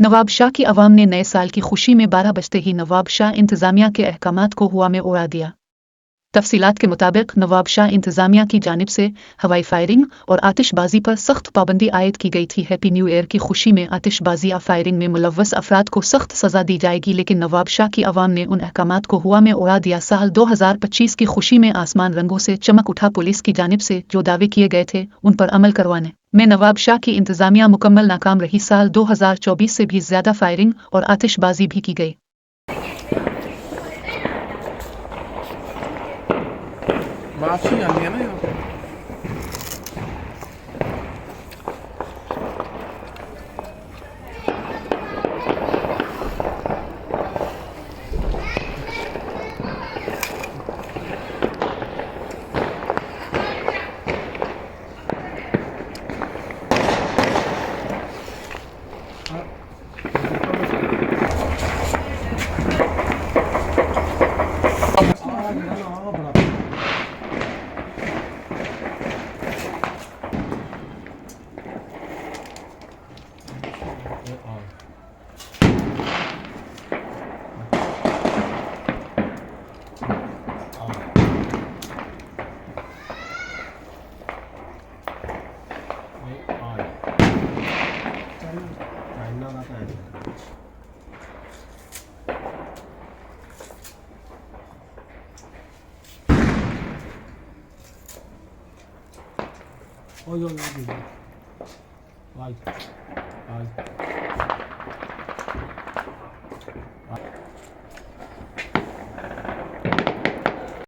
नवाब शाह की अवाम ने नए साल की खुशी में 12 बजते ही नवाब शाह इंतजामिया के अहकामात को हवा में उड़ा दिया। तफसीलात के मुताबिक नवाब शाह इंतजामिया की जानिब से हवाई फायरिंग और आतिशबाजी पर सख्त पाबंदी आयद की गई थी। हैप्पी न्यू ईयर की खुशी में आतिशबाजी या फायरिंग में मुलव्वस अफराद को सख्त सजा दी जाएगी, लेकिन नवाब शाह की अवाम ने उन अहकामात को हवा में उड़ा दिया। साल 2025 की खुशी में आसमान रंगों से चमक उठा। पुलिस की जानिब से जो दावे किए गए थे उन पर अमल करवाने में नवाब शाह की इंतजामिया मुकम्मल नाकाम रही। साल 2024 से भी ज्यादा फायरिंग और आतिशबाजी भी की गई। बाजी आती है ना Oi, oi, oi. Vai. Vai.